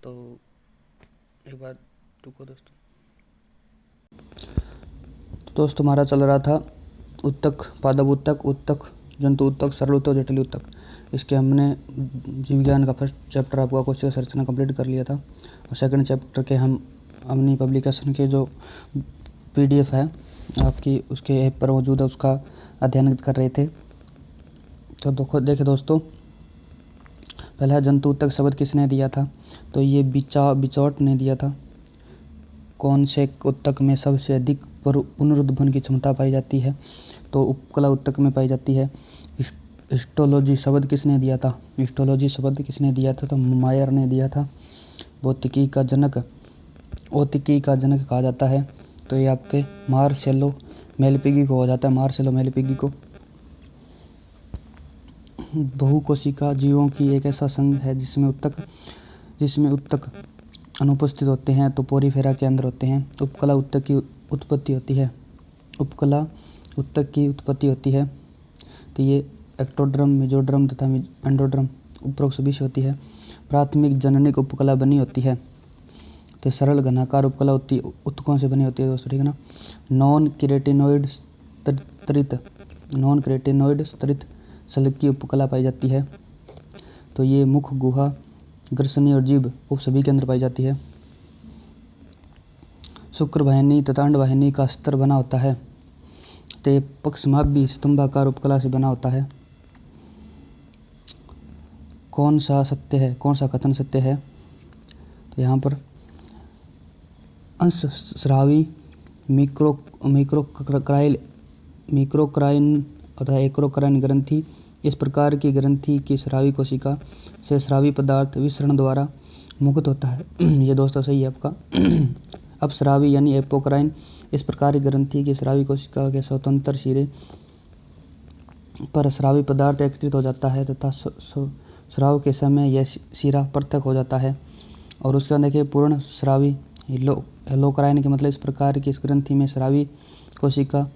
तो एक बार रुको दोस्तों। दोस्तों हमारा चल रहा था उत्तक, पादप उत्तक, उत्तक, जंतु उत्तक, सरल उत्तक, जटिल उत्तक। इसके हमने जीव विज्ञान का फर्स्ट चैप्टर आपका कोशिका संरचना कंप्लीट कर लिया था और सेकंड चैप्टर के हम अपनी पब्लिकेशन के जो PDF है आपकी उसके ऐप पर मौजूद है उसका अध्ययन कर रहे थे। तो देखिए दोस्तों, पहला जंतु उत्तक शब्द किसने दिया था? तो ये बिचौट ने दिया था। कौन से उत्तक में सबसे अधिक पुनरुत्थान की क्षमता पाई जाती है? तो उपकला उत्तक में पाई जाती है। हिस्टोलॉजी शब्द किसने दिया था? हिस्टोलॉजी शब्द किसने दिया था? तो मायर ने दिया था। भौतिकी का जनक कहा जाता है। तो ये आपके मार्सेलो मेलपिगी को हो जाता है, मार्सेलो मेलपिगी को। बहुकोशिका जीवों की एक ऐसा संघ है जिसमें उत्तक अनुपस्थित होते हैं, तो पोरीफेरा के अंदर होते हैं। उपकला उत्तक की उत्पत्ति होती है। उपकला उत्तक की उत्पत्ति होती है तो ये एक्टोड्रम, मेसोड्रम तथा एंडोड्रम उपरोक्त सभी से होती है। प्राथमिक जननिक उपकला बनी होती है तो सरल घनाकार उपकला उत्तकों से बनी होती है दोस्तों, ठीक है ना। नॉन क्रेटिनोइड स्तरित शल्क की उपकला पाई जाती है तो ये मुख, गुहा, ग्रसनी और जीभ उपसभी के अंदर पाई जाती है। शुक्र वाहिनी तथा अंड वाहिनी का स्तर बना होता है तो पक्षमाभि स्तंभाकार उपकला से बना होता है। कौन सा कथन सत्य है? तो यहाँ पर अंशस्रावी मिक्रोक्राइन तथा एक्रोक्राइन ग्रंथि इस प्रकार की ग्रंथि की स्रावी कोशिका से स्रावी पदार्थ विसरण द्वारा मुक्त होता है। ये दोस्तों सही है आपका। अपस्रावी यानी एपोक्राइन इस प्रकार की ग्रंथि की स्रावी कोशिका के स्वतंत्र सिरे पर स्रावी पदार्थ एकत्रित हो जाता है तथा स्राव के समय यह सिरा पृथक हो जाता है। और उसके बाद देखिए पूर्ण स्रावी हेलोक्राइन के मतलब इस प्रकार की इस ग्रंथि में स्रावी कोशिका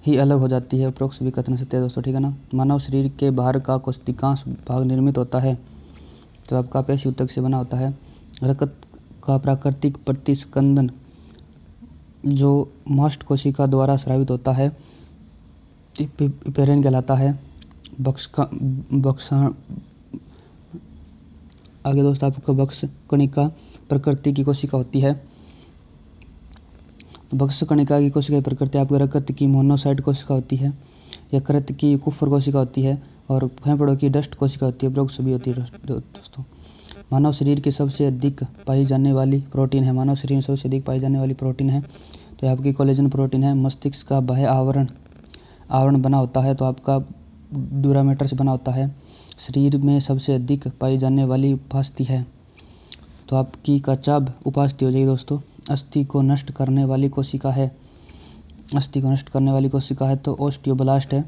ही अलग हो जाती है। उपरोक्त सभी कथन सत्य है दोस्तों, ठीक है ना। मानव शरीर के बाहर का कोशिकांश भाग निर्मित होता है तो आपका पेशी उत्तक से बना होता है। रक्त का प्राकृतिक प्रतिस्कंदन जो मास्ट कोशिका द्वारा स्रावित होता है पेरेन कहलाता है। आगे दोस्तों आपको बक्स कणिका प्रकृति की कोशिका होती है। बक्स कणिका की कोशिका की प्रकृति आपके रक्त की मोनोसाइट कोशिका होती है, यकृत की कुफर कोशिका होती है और फेफड़ों की डस्ट कोशिका होती है। उपरोक्त सभी होती है दोस्तों। मानव शरीर की सबसे अधिक पाई जाने वाली प्रोटीन है। मानव शरीर में सबसे अधिक पाई जाने वाली प्रोटीन है तो आपकी कोलेजन प्रोटीन है। मस्तिष्क का बाह्य आवरण बना होता है तो आपका ड्यूरामेटर से बना होता है। शरीर में सबसे अधिक पाई जाने वाली उपास्थि है तो आपकी कचाभ उपास्थि हो जाएगी दोस्तों। अस्थि को नष्ट करने वाली कोशिका है तो ओस्टियोब्लास्ट है।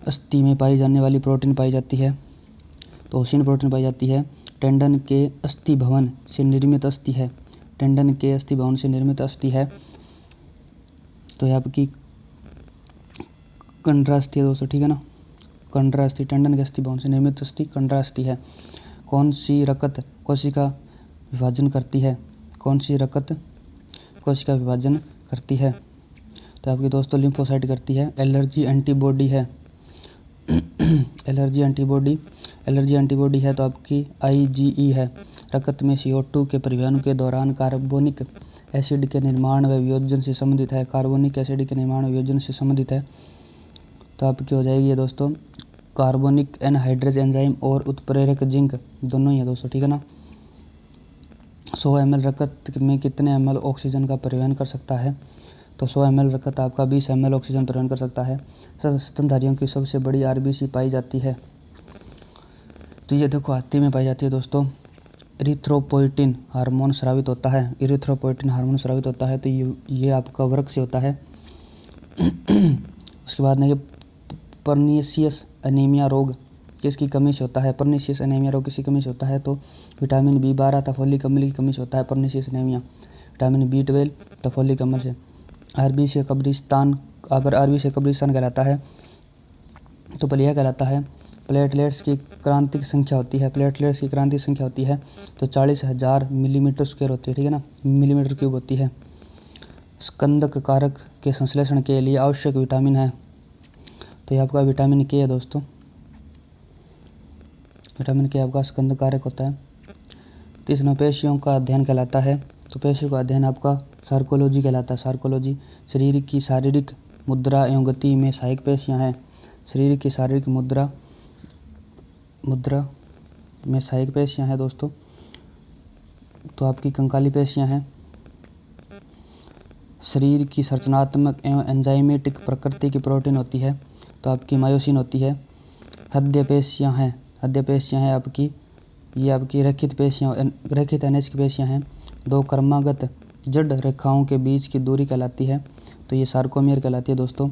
अस्थि में पाई जाने वाली प्रोटीन पाई जाती है तो ओसिन प्रोटीन पाई जाती है। टेंडन के अस्थि भवन से निर्मित अस्थि है तो आपकी कंड्रास्थि है दोस्तों, ठीक है ना। कंड्रास्थि टेंडन के अस्थि भवन से निर्मित अस्थि कंड्रास्थि है। कौन सी रक्त कोशिका विभाजन करती है? तो आपकी दोस्तों लिम्फोसाइट करती है। एलर्जी एंटीबॉडी है तो आपकी IgE है। रक्त में CO2 के परिवहन के दौरान कार्बोनिक एसिड के निर्माण व वियोजन से संबंधित है तो आपकी हो जाएगी ये दोस्तों कार्बोनिक एनहाइड्रेज एंजाइम और उत्प्रेरक जिंक दोनों ही है दोस्तों, ठीक है ना। 100 ml रक्त में कितने ml ऑक्सीजन का परिवहन कर सकता है? तो 100 ml रक्त आपका 20 ml ऑक्सीजन परिवहन कर सकता है। स्तनधारियों की सबसे बड़ी RBC पाई जाती है तो ये देखो हाथी में पाई जाती है दोस्तों। इरिथ्रोपोइटिन हार्मोन स्रावित होता है तो ये आपका वृक्क से होता है। उसके बाद में पर्नीशियस एनीमिया रोग किसकी कमी से होता है? तो विटामिन B12 तथा फोलिक अम्ल की कमी से होता है पर्नीशियस एनीमिया। विटामिन B12 तथा फोलिक अम्ल से। RBC से कब्रिस्तान कहलाता है तो पलिया कहलाता है। प्लेटलेट्स की क्रांतिक संख्या होती है, प्लेटलेट्स की क्रांतिक संख्या होती है तो 40,000 मिलीमीटर स्क्वायर होती है, ठीक है ना, मिलीमीटर क्यूब होती है। स्कंदक कारक के संश्लेषण के लिए आवश्यक विटामिन है, तो ये आपका विटामिन के है दोस्तों। विटामिन के आपका स्कंदक कारक होता है। तीसरा पेशियों का अध्ययन कहलाता है, तो पेशियों का अध्ययन आपका सार्कोलॉजी कहलाता है। सार्कोलॉजी शरीर की शारीरिक मुद्रा एवं गति में सहायक पेशियाँ हैं। शरीर की शारीरिक मुद्रा में सहायक पेशियाँ हैं दोस्तों, तो आपकी कंकाली पेशियाँ हैं। शरीर की संरचनात्मक एवं एंजाइमेटिक प्रकृति की प्रोटीन होती है, तो आपकी मायोसिन होती है। हृदय पेशियाँ हैं, हृदय पेशियाँ हैं आपकी, ये आपकी रैखिक पेशियाँ, रैखिक अनिश्चित पेशियाँ हैं। दो क्रमागत जड़ रेखाओं के बीच की दूरी कहलाती है, तो ये सार्कोमियर कहलाती है दोस्तों।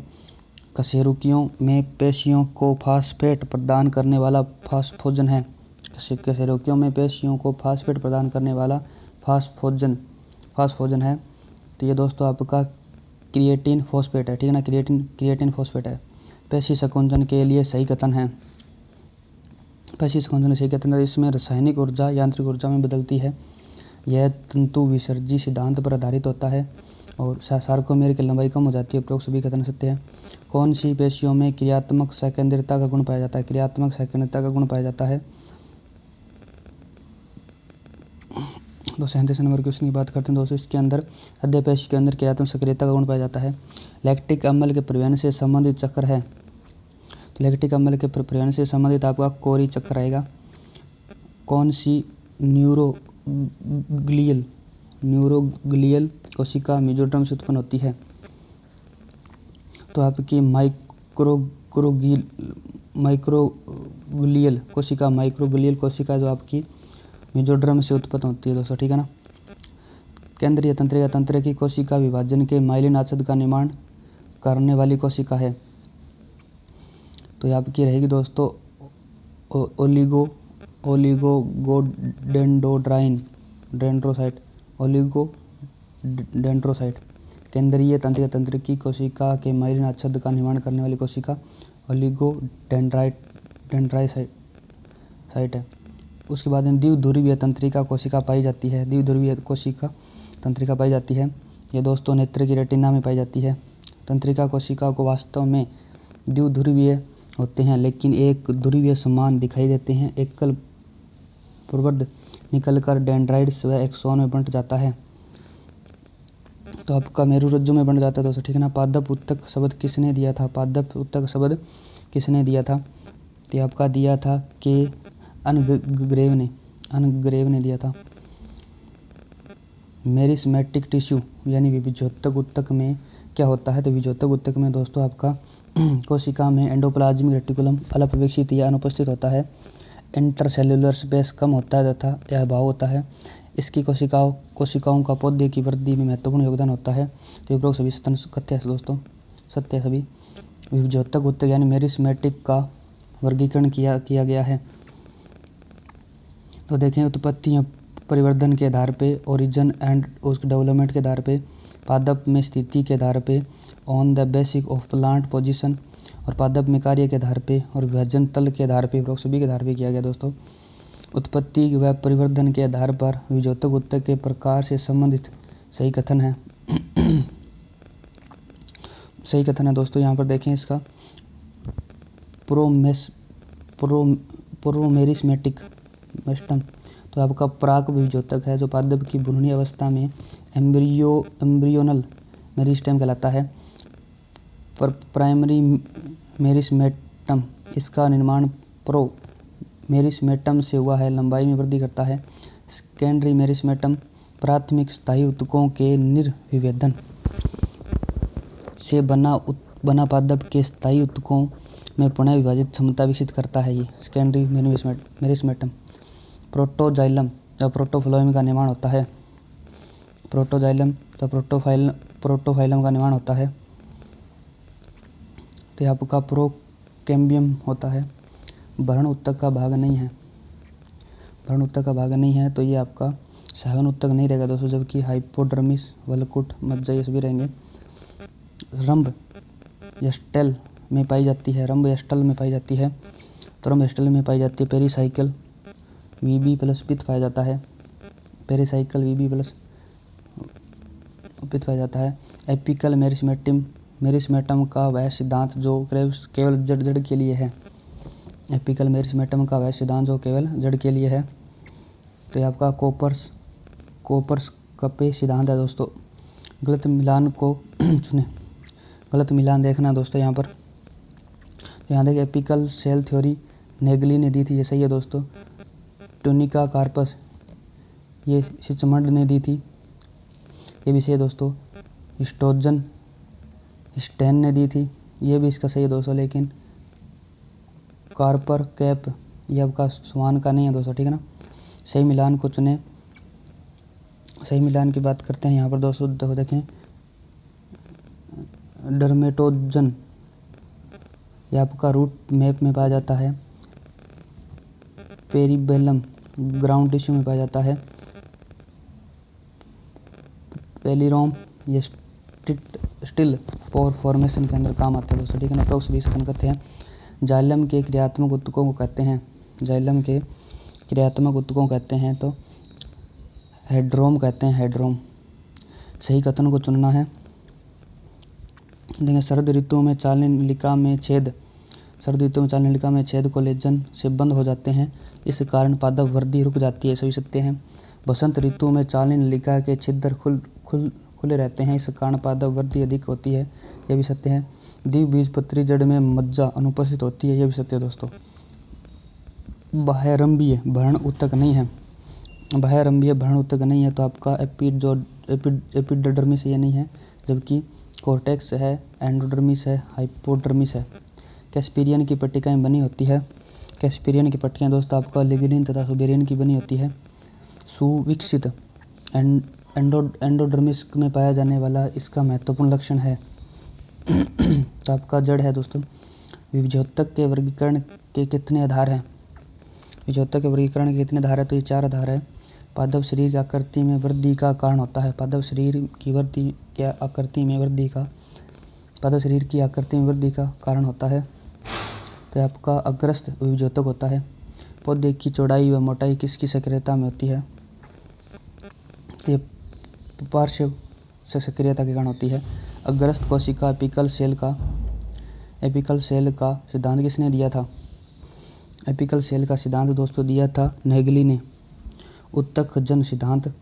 कशेरुकियों में पेशियों को फास्फेट प्रदान करने वाला फास्फोजन है। कशेरुकियों में पेशियों को फास्फेट प्रदान करने वाला फास्फोजन है, तो ये दोस्तों आपका क्रिएटिन फॉस्फेट है, ठीक है ना, क्रिएटिन फॉस्फेट है। पेशी संकुचन के लिए सही कथन है, पेशी संकुचन सही कथन है। इसमें रासायनिक ऊर्जा यांत्रिक ऊर्जा में बदलती है। यह तंतु विसर्जी सिद्धांत पर आधारित होता है और सार्कोमेर की लंबाई कम हो जाती है। उपरोक्त सभी कथन सत्य है। कौन सी पेशियों में क्रियात्मक संकेंद्रिता का गुण पाया जाता है? क्रियात्मक संकेंद्रिता का गुण पाया जाता है। तो 37 नंबर क्वेश्चन की बात करते हैं दोस्तों। इसके अंदर हृदय पेशी के अंदर क्रियात्मक सक्रियता का गुण पाया जाता है। लैक्टिक अम्ल के परिवहन से संबंधित चक्र है, तो लैक्टिक अम्ल के परिवहन से संबंधित आपका कोरी चक्र आएगा। कौन सी न्यूरोग्लियल कोशिका मेसोडर्म से उत्पन्न होती है? तो आपकी माइक्रोग्लियल कोशिका जो आपकी मेसोडर्म से उत्पन्न होती है दोस्तों, ठीक है ना। केंद्रीय तंत्रिका तंत्र की कोशिका विभाजन के माइलिन आसंद का निर्माण करने वाली कोशिका है, तो ये आपकी रहेगी दोस्तों ओलिगोडेंड्रोसाइट। केंद्रीय तंत्रिका तंत्र की कोशिका के माइलिन आच्छाद का निर्माण करने वाली कोशिका ओलिगोडेंड्रोसाइट है। उसके बाद में द्विध्रुवीय तंत्रिका कोशिका पाई जाती है, द्विध्रुवीय कोशिका तंत्रिका पाई जाती है। ये दोस्तों नेत्र की रेटिना में पाई जाती है। तंत्रिका कोशिका को वास्तव में द्विध्रुवीय होते हैं, लेकिन एक ध्रुवीय समान दिखाई देते हैं। एकल प्रवर्ध निकलकर डेंड्राइट्स व एक्सोन में बंट जाता है, तो आपका मेरुरज्जु में बन जाता है दोस्तों, ठीक है ना। पादप उत्तक शब्द किसने दिया था? पादप उत्तक शब्द किसने दिया था? तो आपका दिया था के अनग्रेव ने दिया था। मेरिस्मेटिक टिश्यू यानी विभोजक उत्तक में क्या होता है? तो विभोजक उत्तक में दोस्तों आपका कोशिका में एंडोप्लाज्मिक रेटिकुलम अल्पविकसित या अनुपस्थित होता है। इंटरसेल्युलर स्पेस कम होता है तथा यह अभाव होता है। इसकी कोशिकाओं का पौधे की वृद्धि में महत्वपूर्ण योगदान होता है। तो उपरोक्त सभी सत्य है दोस्तों, सत्य सभी। विभोजक उत्तक यानी मेरिस्मेटिक का वर्गीकरण किया गया है। तो देखें उत्पत्ति या परिवर्धन के आधार पे, ओरिजिन एंड उसके डेवलपमेंट के आधार पे, पादप में स्थिति के आधार पे, on the basic of plant position, और पादप में कार्य के आधार पे, और विभाजन तल के आधार पे, उपरोक्त सभी के आधार पे किया गया दोस्तों। उत्पत्ति व परिवर्धन के आधार पर विभोजक उत्तक के प्रकार से संबंधित सही कथन है। सही कथन है दोस्तों, यहाँ पर देखें इसका प्रोमेरिस्मेटिक मेस्टम, तो आपका प्राक विभोजक है जो पादप की भ्रूणीय अवस्था में एम्ब्रियोनल मेरिस्टेम कहलाता है। पर प्राइमरी मेरिस्मेटम, इसका निर्माण मेरिस्मेटम से हुआ है, लंबाई में वृद्धि करता है। सेकेंडरी मेरिस्मेटम प्राथमिक स्थायी उत्तकों के निर्विभेदन से बना पादप के स्थायी उत्तकों में पुनः विभाजित क्षमता विकसित करता है। ये सेकेंडरी मेरिस्मेटम। प्रोटोजाइलम या प्रोटोफ्लोएम का निर्माण होता है। प्रोटोजाइलम या प्रोटोफाइलम का निर्माण होता है। तो यहाँ आपका प्रोकेम्बियम होता है। भ्रूण उत्तक का भाग नहीं है, भ्रूण उत्तक का भाग नहीं है, तो ये आपका सैवन उत्तक नहीं रहेगा दोस्तों, जबकि हाइपोडर्मिस, वलकुट, मज्जा ये सभी रहेंगे। रंभ यस्टेल में पाई जाती है, रंभ यस्टल में पाई जाती है थर्मोस्टेल में पाई जाती है। पेरीसाइकिल Vb प्लस पित्त पाया जाता है। पेरीसाइकिल Vb प्लस पित्त पाया जाता है। एपिकल मेरिस्टेम का वह सिद्धांत जो केवल जड़ के लिए है। एपिकल मेरिस्टेम का वह सिद्धांत जो केवल जड़ के लिए है। तो ये आपका कोपर्स कपे सिद्धांत है दोस्तों। गलत मिलान को चुने। गलत मिलान देखना दोस्तों यहाँ पर। यहाँ देखिए एपिकल सेल थ्योरी नेगली ने दी थी, ये सही है दोस्तों। टूनिका कार्पस ये सिचमंड ने दी थी, ये भी सही है दोस्तों। स्टेन ने दी थी, ये भी इसका सही है दोस्तों। लेकिन कार्पर कैप ये आपका स्वान का नहीं है दोस्तों, ठीक है ना। सही मिलान को चुने। सही मिलान की बात करते हैं यहाँ पर दोस्तों। देखें डर्मेटोजन ये आपका रूट मैप में पाया जाता है। पेरिबेलम ग्राउंड टिश्यू में पाया जाता है। पेलिरोम ये स्टिल पोर फॉर्मेशन के अंदर काम आता है दोस्तों, ठीक है ना। प्रोक्स भी सेकंड करते हैं। जाइलम के क्रियात्मक ऊतकों को कहते हैं। जाइलम के क्रियात्मक ऊतकों कहते हैं तो हेड्रोम कहते हैं। हेड्रोम सही कथन को चुनना है। देखिए शरद ऋतु में चालनी नलिका में छेद। शरद ऋतु में चालनी नलिका में छेद कोलेजन से बंद हो जाते हैं, इस कारण पादप वृद्धि रुक जाती है, सभी सत्य है। बसंत ऋतु में चालनी नलिका के छिद्र खुले रहते हैं, इस कारण पादप वृद्धि अधिक होती है, यह भी सत्य है। द्विबीजपत्री जड़ में मज्जा अनुपस्थित होती है, यह भी सत्य है दोस्तों। बाह्यारंभीय भ्रूण ऊतक नहीं है। बाह्यारंभीय भ्रूण ऊतक नहीं है तो आपका एपिडर्मिस ये नहीं है, जबकि कोर्टेक्स है, एंडोडर्मिस है, हाइपोडर्मिस है। कैस्पेरियन की पट्टिकाएं बनी होती है। कैस्पेरियन की पट्टिकाएं दोस्तों आपका लिग्निन तथा सुबेरियन की बनी होती है। सुविकसित एंडोडर्मिस में पाया जाने वाला इसका महत्वपूर्ण लक्षण है। तो आपका जड़ है दोस्तों। विभजोतक के वर्गीकरण के कितने आधार हैं? विभजोतक के वर्गीकरण के कितने आधार है? तो ये 4 आधार है। पादप शरीर की आकृति में वृद्धि का कारण होता है। पादप शरीर की आकृति में वृद्धि का कारण होता है। तो आपका अग्रस्त विभजोतक होता है। पौधे की चौड़ाई व मोटाई किसकी सक्रियता में होती है? ये पार्श्व से सक्रियता के कारण होती है। अग्रस्त कोशिका एपिकल सेल का सिद्धांत किसने दिया था? एपिकल सेल का सिद्धांत दोस्तों दिया था नेगली ने। उत्तक जन सिद्धांत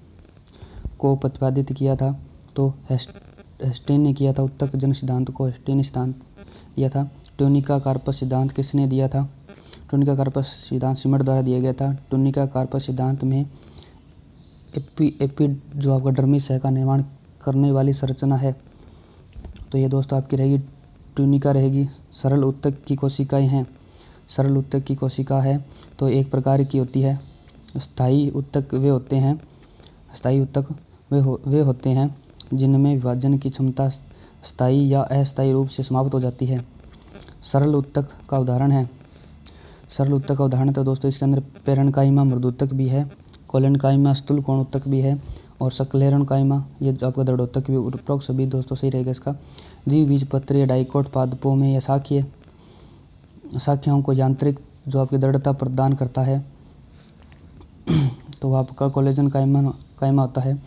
को प्रतिपादित किया था तो हेस्टेन ने किया था। उत्तक जन सिद्धांत को हेस्टेन सिद्धांत दिया था। टूनिका कार्पस सिद्धांत किसने दिया था? टूनिका कार्पस सिद्धांत सिमट द्वारा दिया गया था। टूनिका कार्पस सिद्धांत में एपिड जो आपका डर्मिस है का निर्माण करने वाली संरचना है। तो ये दोस्तों आपकी रहेगी टूनिका रहेगी। सरल उत्तक की कोशिकाएं हैं। सरल उत्तक की कोशिका है तो एक प्रकार की होती है। स्थायी उत्तक वे होते हैं। स्थायी उत्तक वे होते हैं जिनमें विभाजन की क्षमता स्थायी या अस्थायी रूप से समाप्त हो जाती है। सरल उत्तक का उदाहरण है। सरल उत्तक का उदाहरण तो दोस्तों इसके अंदर पेरेन्काइमा मृदुत्तक भी है, कोलेनकाइमा स्थूल कोण उत्तक भी है और सक्लेरनकाइमा ये जो आपका दृढ़ोत्तक भी। उपरोक्त सभी दोस्तों सही रहेगा इसका। द्विबीजपत्रीय डाइकोट पादपों में यह शाखाओं को यांत्रिक जो आपकी दृढ़ता प्रदान करता है तो आपका कोलेजन कायमा होता है।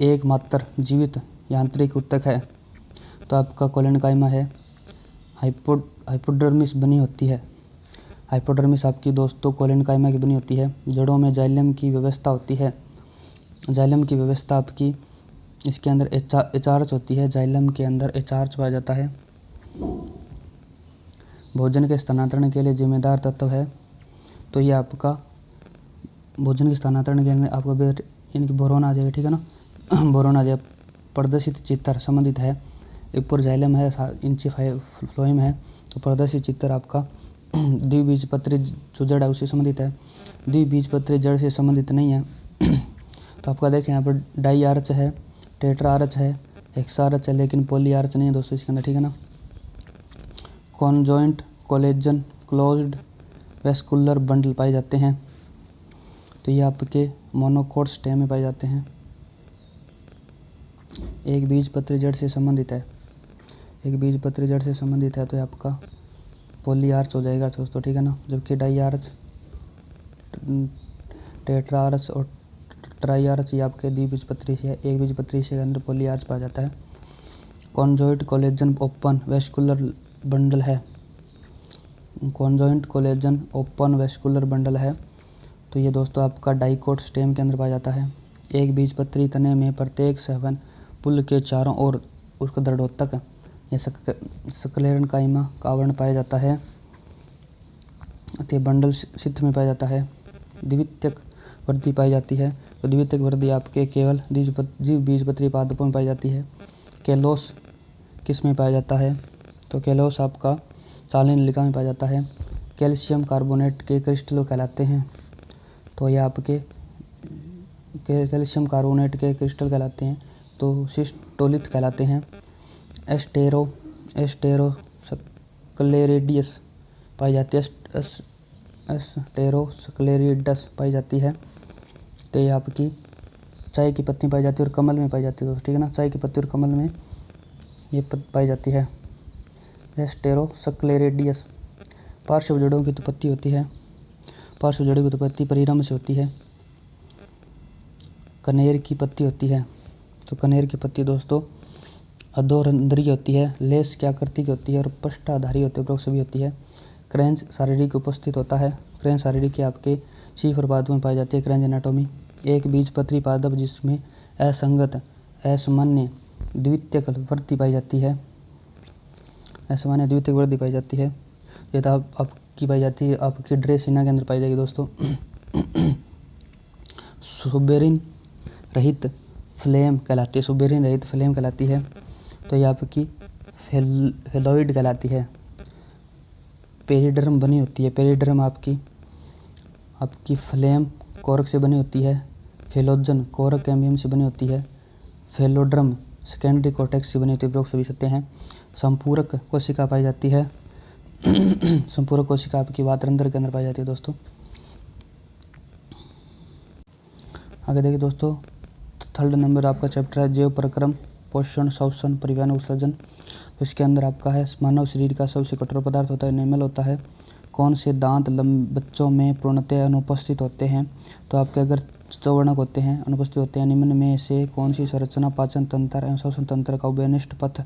एकमात्र जीवित यांत्रिक उत्तक है तो आपका कोलेनकाइमा है। हाइपोडर्मिस बनी होती है। हाइपोडर्मिस आपकी दोस्तों कोलेनकाइमा की बनी होती है। जड़ों में जाइलम की व्यवस्था होती है। जाइलम की व्यवस्था आपकी इसके अंदर एचार्च होती है। जाइलम के अंदर एचार्च पाया जाता है। भोजन के स्थानांतरण के लिए जिम्मेदार तत्व है तो ये आपका भोजन के स्थानांतरण के अंदर आपका इनकी बोरोन आ जाएगा, ठीक है ना। बोरोन आ जाएगा। प्रदर्शित चित्र संबंधित है। ऊपर जाइलम है, इंची फ्लोएम है तो प्रदर्शित चित्र आपका द्विबीजपत्री जो जड़ है उससे संबंधित है। द्विबीजपत्री जड़ से संबंधित नहीं है तो आपका देखें यहाँ पर डाई आर्च है, टेट्रा आर्च है, हेक्सा आर्च है, लेकिन पॉली आर्च नहीं है दोस्तों इसके अंदर, ठीक है ना। Conjoint collagen closed vascular bundle पाए जाते हैं तो ये आपके मोनोकोट स्टेम में पाए जाते हैं। एक बीजपत्री जड़ से संबंधित है। एक बीजपत्री जड़ से संबंधित है तो ये आपका पॉली आर्च हो जाएगा दोस्तों, ठीक है ना। जबकि डाई आर्च, टेट्रा आर्च और ट्राई आर्च ये आपके द्विबीजपत्री से है। एक बीजपत्री से के अंदर पॉली आर्च पाया जाता है। Conjoint collagen open vascular bundle है। Conjoint collagen open vascular bundle है। तो ये दोस्तों आपका डाइकोट स्टेम के अंदर पाया जाता है। एक बीजपत्री तने में प्रत्येक 7 पुल के चारों ओर उसका दृढ़ोत्तक या सक्लेरन काइमा का आवरण पाया जाता है। तो बंडल सिद्ध में पाया जाता है। द्वितीयक वृद्धि पाई जाती है। तो द्वितीयक वृद्धि आपके केवल द्विबीजपत्री पादपों में पाई जाती है। केलोस किस में पाया जाता है? तो केलोस आपका सालिन लिगा में पाया जाता है। कैल्शियम कार्बोनेट के क्रिस्टल कहलाते हैं। तो ये आपके कैल्शियम कार्बोनेट के क्रिस्टल कहलाते हैं। तो सिस्टोलिथ कहलाते हैं। एस्टेरोस्क्लेरिडियस पाई जाती है। एस्टेरोस्क्लेरिडस पाई जाती है। तो ये आपकी चाय की पत्ती पाई जाती है और कमल में पाई जाती है दोस्तों, ठीक है ना। चाय की पत्ती और कमल में ये पाई जाती है एस्टेरोस्क्लेरिडियस। पार्श्व जड़ों की उत्पत्ति होती है। पार्श्व जड़ों की उत्पत्ति परिरम से होती है। कनेर की पत्ती होती है। तो कनेर की पत्ती दोस्तों अधोरंध्रीय होती है, लेस की आकृति की होती है और पृष्ठाधारी होती है, उपरोक्त सभी होती है। क्रैंच शारीरिक उपस्थित होता है। क्रैंच शारीरिक के आपके शीफ और पादप में पाई जाती है। क्रैंच एनाटॉमी एक बीजपत्री पादप जिसमें असंगत असामान्य द्वितीयक वृद्धि पाई जाती है। असामान्य द्वितीयक वृद्धि पाई जाती है। ये तो आपकी पाई जाती है आपकी ड्रेसिना के अंदर पाई जाएगी दोस्तों। सुबेरिन रहित फ्लेम कहलाती है। सुबेरिन रहित फ्लेम कहलाती है। तो ये आपकी फेलोइड कहलाती है। पेरिडर्म बनी होती है। पेरिडर्म आपकी फ्लेम कोरक से बनी होती है। फेलोजन कोरक कैम्बियम से बनी होती है। फेलोड्रम सेकेंडरी कॉर्टेक्स से बनी होती है, उपरोक्त सभी सत्य हैं। संपूरक कोशिका पाई जाती है। संपूरक कोशिका आपकी वातरंध्र के अंदर पाई जाती है दोस्तों। आगे देखिए दोस्तों, थर्ड नंबर आपका चैप्टर है जैव प्रक्रम, पोषण, श्वसन, परिवहन, उत्सर्जन। तो इसके अंदर आपका है मानव शरीर का सबसे कठोर पदार्थ होता है एनिमल होता है। कौन से दांत बच्चों में पूर्णतः अनुपस्थित होते हैं? तो आपके अगर चौवर्णक होते हैं, अनुपस्थित होते हैं। निम्न में से कौन सी संरचना पाचन तंत्र एवं श्वसन तंत्र का उभयनिष्ठ पथ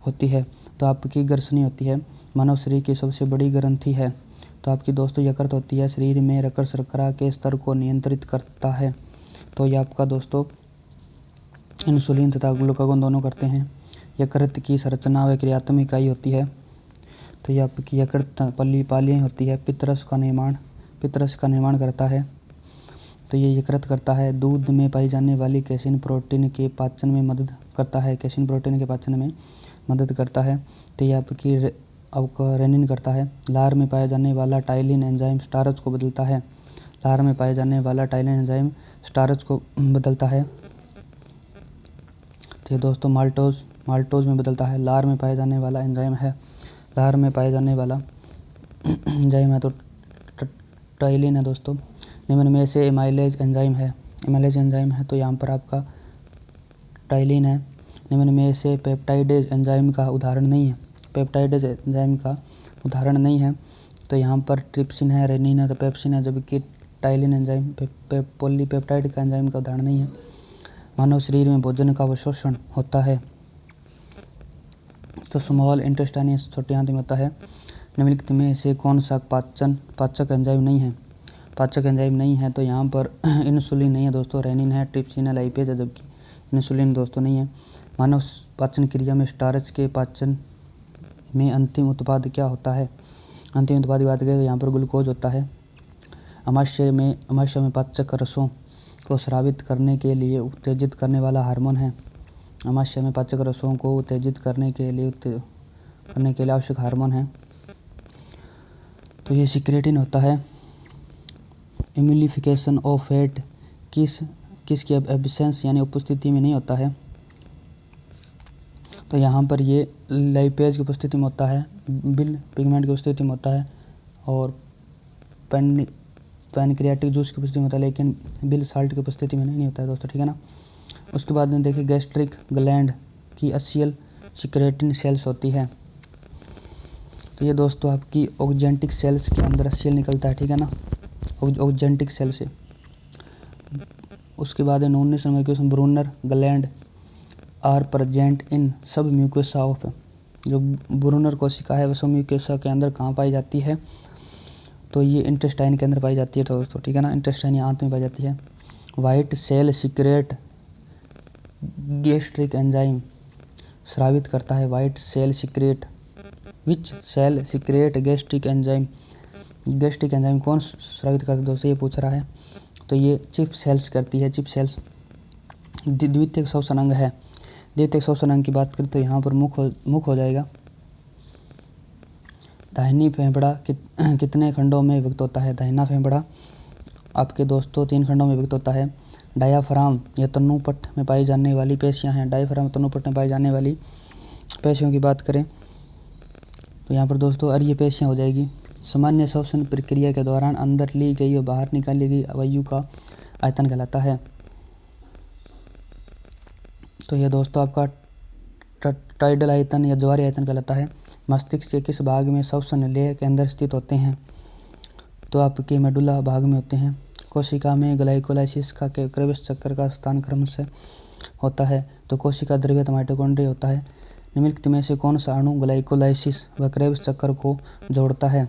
होती है? तो आपकी ग्रसनी होती है। मानव शरीर की सबसे बड़ी ग्रंथि है। तो आपकी दोस्तों यकृत होती है। शरीर में रक्त शर्करा के स्तर को नियंत्रित करता है। तो ये आपका दोस्तों इंसुलिन तथा ग्लूकागोन दोनों करते हैं। यकृत की संरचना व क्रियात्मक इकाई होती है। तो ये आपकी यकृत पालियाँ होती है। पितरस का निर्माण करता है। तो ये यकृत करता है। दूध में पाई जाने वाली कैसिन प्रोटीन के पाचन में मदद करता है। कैसिन प्रोटीन के पाचन में मदद करता है। तो ये आपका रेनिन करता है। लार में पाया जाने वाला टाइलिन एंजाइम स्टार्च को बदलता है। लार में पाया जाने वाला टाइलिन एंजाइम स्टार्च को बदलता है। तो ये दोस्तों माल्टोज में बदलता है। लार में पाया जाने वाला एंजाइम है। लार में पाया जाने वाला एंजाइम है तो टाइलिन है दोस्तों। निम्न में से एमाइलेज एंजाइम है। एमाइलेज एंजाइम है तो यहाँ पर आपका टाइलिन है। निम्न में से पेप्टाइडेज एंजाइम का उदाहरण नहीं है। पेप्टाइडेज एंजाइम का उदाहरण नहीं है तो यहाँ पर ट्रिप्सिन है, रेनिन है तो पेप्सिन है, जबकि टाइलिन एंजाइम पॉलीपेप्टाइड का एंजाइम का उदाहरण नहीं है। मानव शरीर में भोजन का अवशोषण होता है तो स्मॉल इंटेस्टाइन छोटी आंत में होता है। निम्नलिखित में से कौन सा पाचक एंजाइम नहीं है? पाचक एंजाइम नहीं है तो यहाँ पर इंसुलिन नहीं है दोस्तों, रेनिन है, ट्रिप्सिन है, लाइपेज है, जबकि इंसुलिन दोस्तों नहीं है। मानव पाचन क्रिया में स्टार्च के पाचन में अंतिम उत्पाद क्या होता है? अंतिम उत्पाद की बात करें तो यहाँ पर ग्लूकोज होता है। अमाशय में पाचक रसों को स्रावित करने के लिए उत्तेजित करने वाला हार्मोन है। अमाशय में पाचक रसों को उत्तेजित करने के लिए आवश्यक हार्मोन है तो ये सिक्रेटिन होता है। एम्यूलिफिकेशन ऑफ फैट किसकी एब्सेंस यानी उपस्थिति में नहीं होता है? तो यहाँ पर ये लाइपेज की उपस्थिति में होता है, बिल पिगमेंट की उपस्थिति में होता है और पैनक्रियाटिक जूस की उपस्थिति में होता है, लेकिन बिल साल्ट की उपस्थिति में नहीं होता है दोस्तों, ठीक है ना। उसके बाद में देखिए गैस्ट्रिक ग्लैंड की असियल सिक्रेटिन सेल्स होती है। तो ये दोस्तों आपकी ऑक्जेंटिक सेल्स के अंदर सेल निकलता है, ठीक है ना, ऑक्जेंटिक सेल से। उसके बाद है 19 number question, Brunner gland are present in sub mucosa of. जो ब्रूनर कोशिका है वह सब म्यूकोसा के अंदर कहाँ पाई जाती है, तो ये इंटेस्टाइन के अंदर पाई जाती है दोस्तों, ठीक है ना, इंटेस्टाइन या आंत में पाई जाती है। White cell secrete gastric enzyme स्रावित करता है, white cell secrete, which cell secrete gastric enzyme, gastric enzyme कौन स्रावित करता है दोस्तों, ये पूछ रहा है। तो ये चिप सेल्स करती है, चिप सेल्स। द्वितीयक श्वसन अंग है, द्वितीयक श्वसन अंग की बात करें तो यहाँ पर मुख हो जाएगा। दाहिनी फेफड़ा कितने खंडों में विभक्त होता है, दाहिना फेफड़ा आपके दोस्तों 3 खंडों में विभक्त होता है। डायाफ्राम यह तन्नुपट्ट में पाई जाने वाली पेशियां हैं, डायाफ्राम तन्नुपट्ट में पाई जाने वाली पेशियों की बात करें तो यहाँ पर दोस्तों अरीय पेशियां हो जाएगी। सामान्य श्वसन प्रक्रिया के दौरान अंदर ली गई और बाहर निकाली गई अवयव का आयतन कहलाता है। तो यह दोस्तों आपका टाइडल आयतन या ज्वारीय आयतन कहलाता है। मस्तिष्क के किस भाग में श्वसन लेह के अंदर स्थित होते हैं, तो आपके मेडुला भाग में होते हैं। कोशिका में ग्लाइकोलाइसिस का क्रेब्स चक्कर का स्थान क्रम से होता है, तो कोशिका द्रव्यता माइटोकॉन्ड्रिया होता है। निम्नलिखित में से कौन सा अणु ग्लाइकोलाइसिस व क्रेब्स चक्कर को जोड़ता है,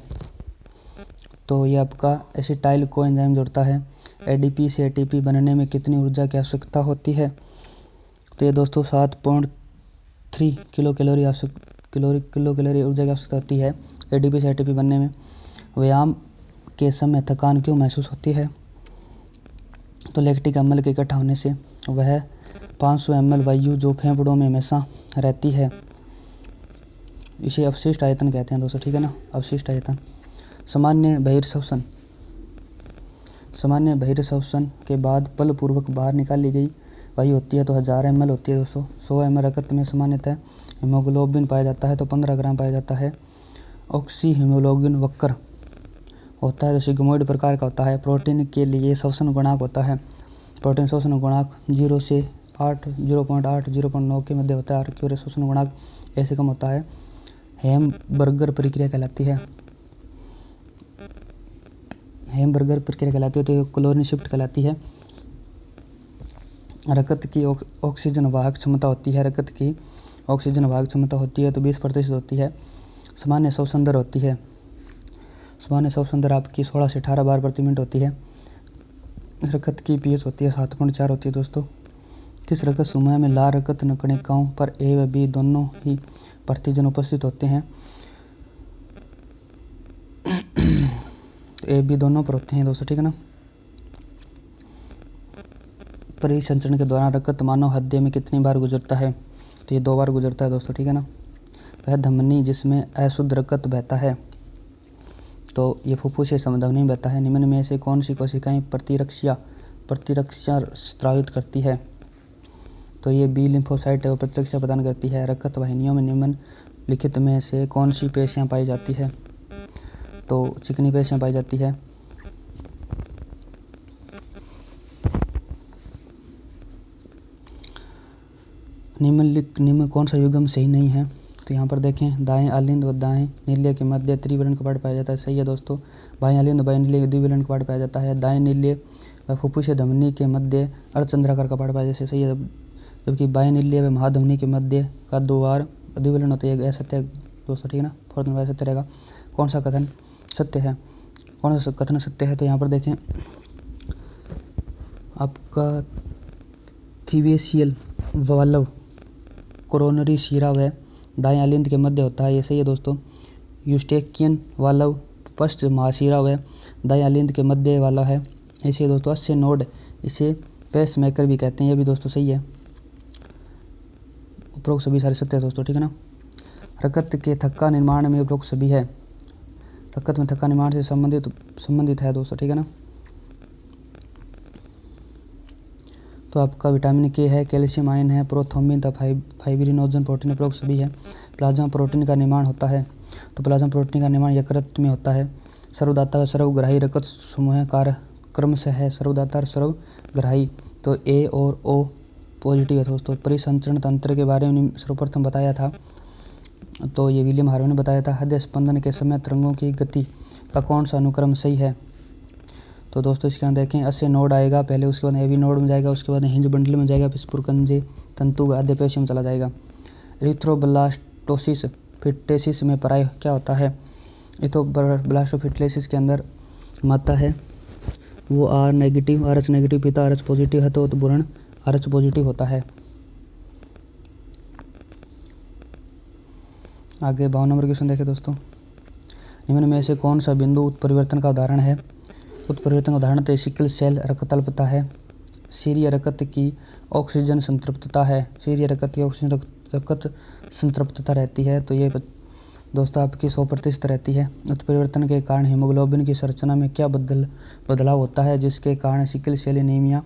तो ये आपका एसिटाइल कोएंजाइम जोड़ता है। एडीपी से एटीपी बनने में कितनी ऊर्जा की आवश्यकता होती है, तो ये दोस्तों 7.3 किलो कैलोरी ऊर्जा की आवश्यकता होती है एडीपी से एटीपी बनने में। व्यायाम के समय थकान क्यों महसूस होती है, तो लैक्टिक अम्ल के इकट्ठा होने से। वह 500 ml वायु जो फेफड़ों में हमेशा रहती है, इसे अवशिष्ट आयतन कहते हैं दोस्तों, ठीक है ना, अवशिष्ट आयतन। सामान्य बहिर्श्वसन, सामान्य बहिर्श्वसन के बाद बलपूर्वक बाहर निकाली गई वायु होती है तो 1000 ml होती है दोस्तों। 100 ml रक्त में सामान्यतः हीमोग्लोबिन पाया जाता है तो 15 ग्राम पाया जाता है। ऑक्सी हीमोग्लोबिन वक्र होता है जो सिग्मोइड प्रकार का होता है। प्रोटीन के लिए श्वसन गुणांक होता है, प्रोटीन श्वसन गुणांक 0 से 0.8 0.9 के मध्य होता है। आर्क्यूर श्वसन गुणांक ऐसे कम होता है। हेमबर्गर प्रक्रिया कहलाती है, हेमबर्गर प्रक्रिया कहलाती है, तो ये क्लोरीन शिफ्ट कहलाती है। रक्त की ऑक्सीजन वाहक क्षमता होती है, रक्त की ऑक्सीजन वाहक क्षमता होती है तो 20% होती है। सामान्य श्वसन दर होती है, सामान्य श्वसन दर आपकी 16 से 18 बार प्रति मिनट होती है। रक्त की पीएच होती है 7.4 होती है दोस्तों। किस रक्त समूह में लाल रक्त कणिकाओं पर ए व बी दोनों ही प्रतिजन उपस्थित होते हैं, तो ए बी दोनों पर होते हैं दोस्तों, ठीक है ना। परिसंचरण के दौरान रक्त मानव हृदय में कितनी बार गुजरता है, तो ये 2 बार गुजरता है दोस्तों, ठीक है ना। वह धमनी जिसमें अशुद्ध रक्त बहता है, तो ये फुफ्फुस से धमनी में बहता है। निम्न में से कौन सी कोशिकाएं प्रतिरक्षा स्रावित करती है, तो ये बी लिम्फोसाइट है, वो प्रतिरक्षा प्रदान करती है। रक्त वाहिनियों में निम्नलिखित में से कौन सी पेशियां पाई जाती है, तो चिकनी पेशियां पाई जाती है। निम्न कौन सा युग्म सही नहीं है, तो यहाँ पर देखें दाएं अलिंद व दाएं नील्य के मध्य त्रिवलन कपाट पाया जाता है, सही है दोस्तों। बाएं अलिंद बाएं नील्य के द्विवलन कपाट पाया जाता है। दाएं नील्य व फुफ्फुस धमनी के मध्य अर्धचंद्राकार कपाट पाया जाता है, सही है। जबकि बाएं नील्य व महाधमनी के मध्य का 2 बार द्विवलन होता है, असत्य है दोस्तों, ठीक है ना, फोर्थ नंबर सत्य रहेगा। कौन सा कथन सत्य है, कौन सा कथन सत्य है, तो यहाँ पर देखें आपका थिवेसियल वाल्व कोरोनरी शिरा व दाएं अलिंद के मध्य होता है, ये सही है दोस्तों। यूस्टेकियन वाल्व पश्च महाशिरा व दाएं अलिंद के मध्य वाला है, ऐसे दोस्तों। अस्से नोड इसे पेस मेकर भी कहते हैं, ये भी दोस्तों सही है। उपरोक्त सभी सारे सत्य है दोस्तों, ठीक है ना। रक्त के थक्का निर्माण में उपरोक्त सभी है, रक्त में थक्का निर्माण से संबंधित है दोस्तों, ठीक है ना। तो आपका विटामिन के है, कैल्शियम आयन है, प्रोथ्रोम्बिन तथा फाइब्रिनोजन प्रोटीन उपरोक्त सभी है। प्लाज्मा प्रोटीन का निर्माण होता है, तो प्लाज्मा प्रोटीन का निर्माण यकृत में होता है। सर्वदाता व सर्वग्राही रक्त समूह कार्यक्रम से है, सर्वदाता और सर्वग्राही, तो ए और ओ पॉजिटिव है दोस्तों। परिसंचरण तंत्र के बारे में सर्वप्रथम बताया था तो ये विलियम हार्वे ने बताया था। हृदय स्पंदन के समय तरंगों की गति का कौन सा अनुक्रम सही है? तो दोस्तों इसके यहाँ देखें, अस्य नोड आएगा पहले, उसके बाद एवी नोड में जाएगा, उसके बाद हिंज बंडल में जाएगा, फिर स्पुरकंजे तंतु आद्य पेशी में चला जाएगा। इरिथ्रोब्लास्टोसिस फिटेसिस में पराय क्या होता है? इरिथ्रोब्लास्टोफिटेसिस के अंदर माता है वो R negative R H negative पिता आर एच पॉजिटिव है, तो भ्रूण आर एच पॉजिटिव होता है। आगे 52 नंबर क्वेश्चन देखें दोस्तों, निम्न में से कौन सा बिंदु उत्परिवर्तन का उदाहरण है? उत्परिवर्तन का उदाहरण तो सिकल सेल रक्तअल्पता है, सीरिया रक्त की ऑक्सीजन संतृप्तता है, सीरिया रक्त की ऑक्सीजन रक्त संतृप्तता रहती है, तो ये दोस्तों आपकी 100% रहती है। उत्परिवर्तन के कारण हीमोग्लोबिन की संरचना में क्या बदलाव होता है जिसके कारण सिकल सेल एनीमिया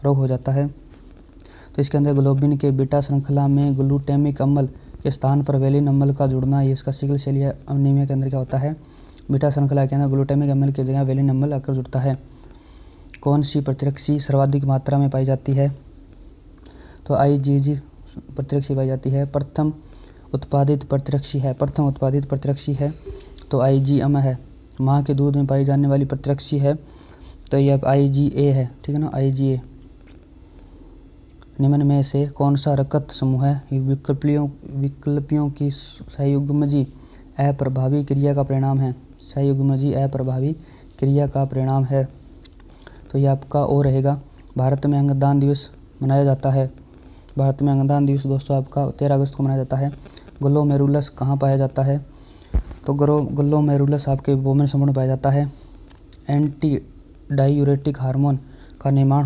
रोग हो जाता है? तो इसके अंदर ग्लोबिन के बीटा श्रृंखला में ग्लूटामिक अम्ल के स्थान पर वेलिन अम्ल का जुड़ना, ये इसका सिकल सेल एनीमिया के अंदर क्या होता है? बीटा श्रृंखला के अंदर ग्लूटामिक अम्ल की जगह वेलिन अम्ल आकर जुड़ता है। कौन सी प्रतिरक्षी सर्वाधिक मात्रा में पाई जाती है? तो IgG प्रतिरक्षी पाई जाती है। प्रथम उत्पादित प्रतिरक्षी है तो IgM है। माँ के दूध में पाई जाने वाली प्रतिरक्षी है तो यह IgA है, ठीक है ना, IgA। निम्न में से कौन सा रक्त समूह है? विकल्पियों की संयुग्मजी अप्रभावी क्रिया का परिणाम है। संयुग्मजी अप्रभावी क्रिया का परिणाम है, तो ये आपका ओ रहेगा। भारत में अंगदान दिवस मनाया जाता है। भारत में अंगदान दिवस दोस्तों आपका 13 अगस्त को मनाया जाता है। ग्लोमेरुलस कहाँ पाया जाता है? तो ग्लोमेरुलस आपके वोमेन समूह में पाया जाता है। एंटी डायूरेटिक हार्मोन का निर्माण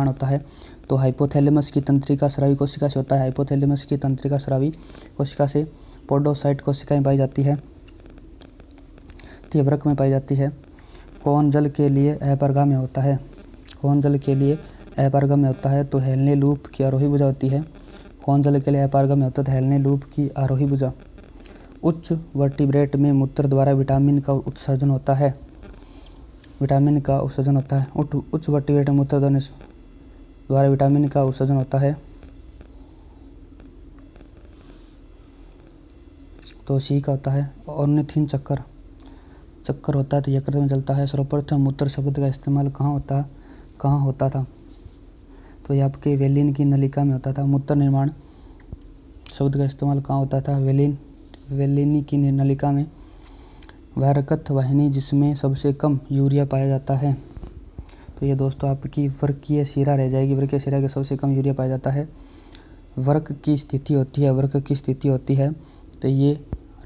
होता है, तो हाइपोथैलेमस की तंत्रिका स्रावी कोशिका से होता है। हाइपोथैलेमस की तंत्रिका स्रावी कोशिका से पोडोसाइट कोशिकाएं पाई जाती है, तीव्रक में पाई जाती है। कौन जल के लिए अपरगाम्य होता है? तो हेलने लूप की आरोही भुजा होती है। कौन जल के लिए अपरगाम्य होता है? तो हेलने लूप की आरोही भुजा। उच्च वर्टिब्रेट में मूत्र द्वारा विटामिन का उत्सर्जन होता है। उच्च वर्टिब्रेट में मूत्र द्वारा विटामिन का उत्सर्जन होता है। तो सी का होता है। ऑर्निथिन चक्कर होता है तो यकृत में चलता है। सर्वप्रथम मूत्र शब्द का इस्तेमाल कहाँ होता था? तो ये आपके वेलिन की नलिका में होता था। मूत्र निर्माण शब्द का इस्तेमाल कहाँ होता था? वेलिनी की नलिका में। वह रक्त वाहिनी जिसमें सबसे कम यूरिया पाया जाता है, तो ये दोस्तों आपकी वर्कीय शिरा रह जाएगी। वर्कीय शिरा के सबसे कम यूरिया पाया जाता है। वर्क की स्थिति होती है तो ये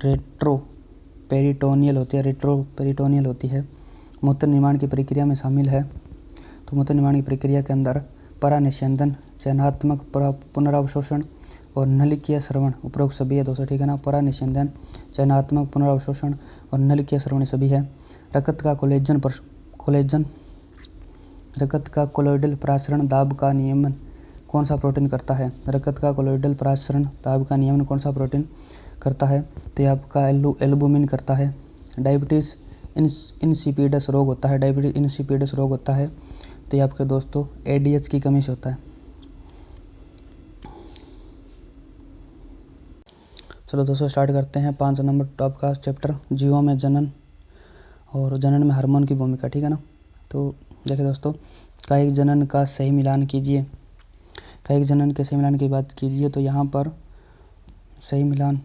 रेट्रोपेरिटोनियल होती है। मूत्र निर्माण की प्रक्रिया में शामिल है, तो मूत्र निर्माण की प्रक्रिया के अंदर परानिस्यंदन, चयनात्मक पुनरावशोषण और नलिकीय श्रवण उपरोक्त सभी है दोस्तों, ठीक है ना। परानिस्यंदन, चयनात्मक पुनरावशोषण और नलिकीय श्रवण सभी है। रक्त का कोलोइडल प्रसारण दाब का नियमन कौन सा प्रोटीन करता है? तो ये आपका एल्बुमिन करता है। डायबिटीज़ इंसिपिडस रोग होता है, तो ये आपके दोस्तों ADH की कमी से होता है। चलो दोस्तों स्टार्ट करते हैं 5 नंबर टॉप का चैप्टर, जीवों में जनन और जनन में हार्मोन की भूमिका, ठीक है ना। तो देखिए दोस्तों, कायिक जनन का सही मिलान कीजिए। कायिक जनन के सही मिलान की बात कीजिए तो यहाँ पर सही मिलान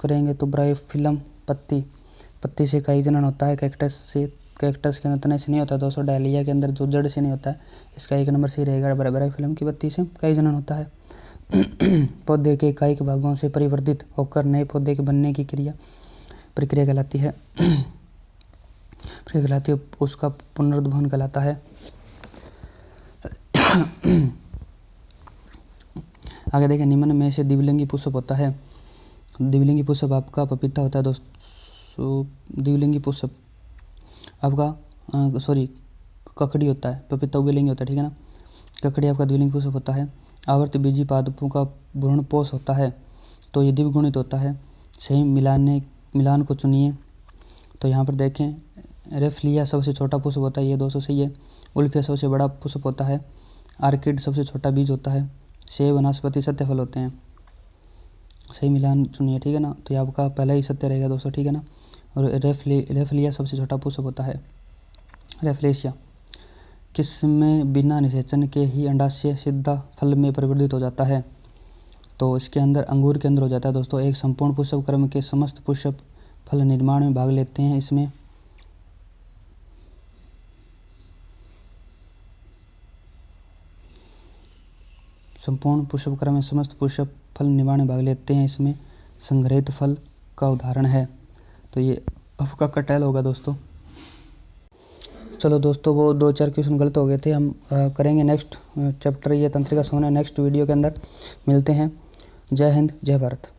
करेंगे तो ब्रायोफिलम पत्ती से कायिक जनन होता है। कैक्टस के अंदर तने से नहीं होता दोस्तों। डायलिया के अंदर जो जड़ से नहीं होता है, इसका 1 नंबर सही रहेगा। ब्रायोफिलम की पत्ती से कायिक जनन होता है। पौधे के कायिक भागों से परिवर्तित होकर नए पौधे के बनने की प्रक्रिया कहलाती है। उसका पुनरुद्भवन कहलाता है। आगे देखें, निम्न में से द्विलिंगी पुष्प होता है। द्विलिंगी पुष्प आपका पपीता होता है दोस्तों। द्विलिंगी पुष्प आपका ककड़ी होता है। पपीता उभयलिंगी होता है, ठीक है ना। ककड़ी आपका द्विलिंगी पुष्प होता है। आवर्त बीजी पादपों का भ्रूणपोष होता है, तो ये द्विगुणित होता है। सही मिलान को चुनिए। तो यहाँ पर देखें, रेफलिया सबसे छोटा पुष्प होता है, ये दोस्तों सही है। उल्फिया सबसे बड़ा पुष्प होता है। आर्किड सबसे छोटा बीज होता है। सेब, नाशपाती सत्य फल होते हैं। सही मिलान चुनिए, ठीक है ना। तो ये आपका पहला ही सत्य रहेगा दोस्तों, ठीक है ना। और रेफलिया सबसे छोटा पुष्प होता है, रेफलेशिया। किसमें बिना निषेचन के ही अंडाशय सीधा फल में परिवर्तित हो जाता है? तो इसके अंदर अंगूर के अंदर हो जाता है दोस्तों। एक संपूर्ण पुष्प क्रम के समस्त पुष्प फल निर्माण में भाग लेते हैं। इसमें संपूर्ण पुष्प क्रम में समस्त पुष्प फल निर्माण में भाग लेते हैं, इसमें संग्रहित फल का उदाहरण है। तो ये आपका कटहल होगा दोस्तों। चलो दोस्तों, वो 2-4 क्वेश्चन गलत हो गए थे। हम करेंगे नेक्स्ट चैप्टर, ये तंत्रिका संवहन नेक्स्ट वीडियो के अंदर। मिलते हैं। जय हिंद, जय भारत।